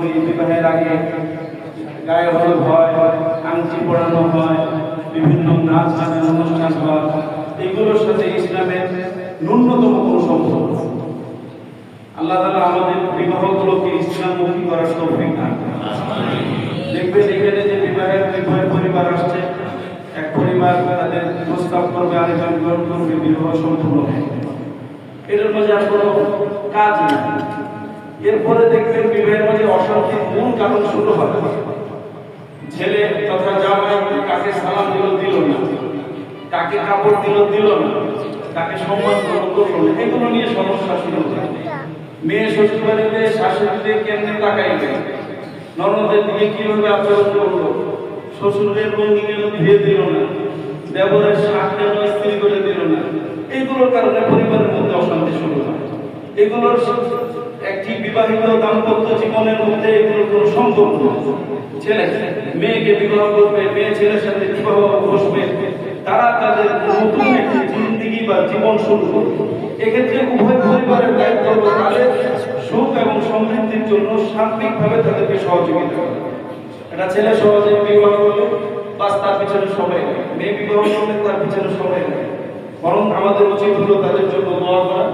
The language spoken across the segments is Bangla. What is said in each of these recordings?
করি, বিবাহের আগে গায়ে হলুদ হয়, আংটি পড়ানো হয়, বিভিন্ন নাচ গানের অনুষ্ঠান হয়, এগুলোর সাথে ইসলামের ন্যূনতম কোনো সম্পর্ক। আল্লাহ তাআলা আমাদের বিবাহগুলোকে ইসলামমুখী করার তৌফিক দান করুন। দেখবেন এখানে যে বিবাহের পরিবার আসছে, এক পরিবার তাদের প্রস্তাব করবে, আরেকজন গ্রহণ করবে, বিবাহ সম্পূর্ণ হবে। এটার মাঝে আর কোনো কাজ নেই। এরপরে দেখবেন বিবাহের মাঝে অশান্তির মূল কারণ শুরু হয়। ছেলে তথা জামাই কাকে সালাম দিল না, কাকে কাপড় দিল না, তাকে সম্মান করলো না, এগুলো নিয়ে সমস্যা শুরু হয়। মেয়ে শ্বশুর বাড়িতে শাশুড়িতে কেমনে তাকাইবে, ননদের দিকে কিভাবে আচরণ করলো, শ্বশুরের লুঙ্গি কেন ধুয়ে দিল না, দেবরের শাক কেন ইস্ত্রি করে দিল না, এইগুলোর কারণে পরিবারের মধ্যে অশান্তি শুরু হয়। এগুলোর একটি বিবাহিত দাম্পত্য জীবনের মধ্যে এগুলোর কোনো সম্পর্ক নেই। ছেলে মেয়েকে বিবাহ করবে, মেয়ে ছেলের সাথে বিবাহ বসবে, তারা তাদের নতুন একটি জিন্দেগি বা জীবন শুরু করবে। এক্ষেত্রে উভয় পরিবারের দায়িত্ব হলো তাদের সুখ এবং সমৃদ্ধির জন্য সার্বিকভাবে তাদেরকে সহযোগিতা করা। এটা ছেলে সহজে বিবাহ করলে বাস তার পিছনে সময় নেই, মেয়ে বিবাহ করলে তার পিছনে সময় নেই। বরং আমাদের উচিত হলো তাদের জন্য দোয়া করা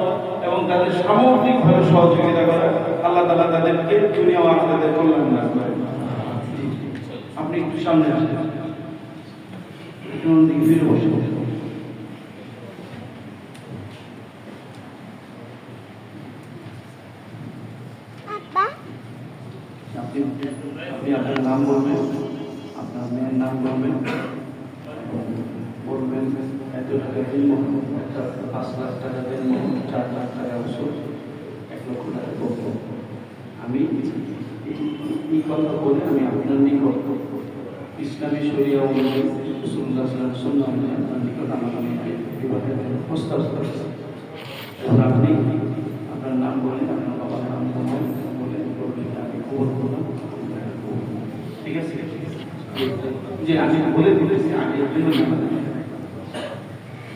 এবং তাদের সামগ্রিকভাবে সহযোগিতা করা। আল্লাহ তাআলা তাদেরকে দুনিয়া ও আখিরাতের কল্যাণ দান করেন। আপনি একটু সামনে আসেন, একটু দিকে ফিরে বসে। আপনি আপনার নাম বলবেন, আপনার মেয়ের নাম বলবেন, বলবেন এত টাকা দিন, একটা 5 লাখ টাকা দিন, 4 লাখ টাকা বছর, 1 লক্ষ টাকা বলবো। আমি এই কথা বলে আমি আপনার নিকট ইসলামী শরিয়া অনুযায়ী রাসূলুল্লাহ সাল্লাল্লাহু আলাইহি ওয়াসাল্লাম আপনার নিকট আমাকে বিবাহের প্রস্তাব করেছেন। এবং আপনি আপনার নাম বলেন, আপনার বাবার নাম বলে আমি খবর করলাম। ঠিক আছে? যে আমি বলে দিতেছি আগে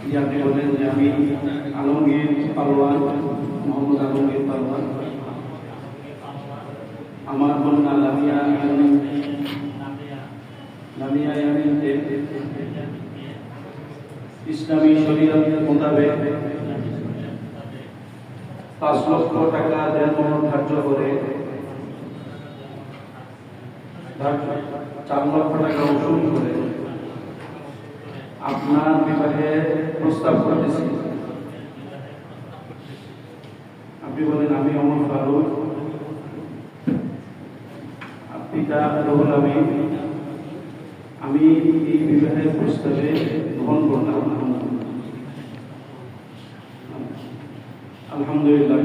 যে আপনি বলেন যে আমি আলমগীর পারওয়ান, মোহাম্মদ আলমগীর পারওয়ান, আমার কন্যা লামিয়া ইয়ামিনকে ইসলামী শরীয়ত মোতাবেক 5 লক্ষ টাকা দেনমোহর ধার্য করে 4 লক্ষ টাকা উসুল করে আপনার বিবাহে প্রস্তাব করতেছি। আপনি বলেন আমি ওমর ফারুক, পিতা রুহুল আমিন, আমি এই বিবাহের প্রস্তাবে গ্রহণ করলাম। আলহামদুলিল্লাহ।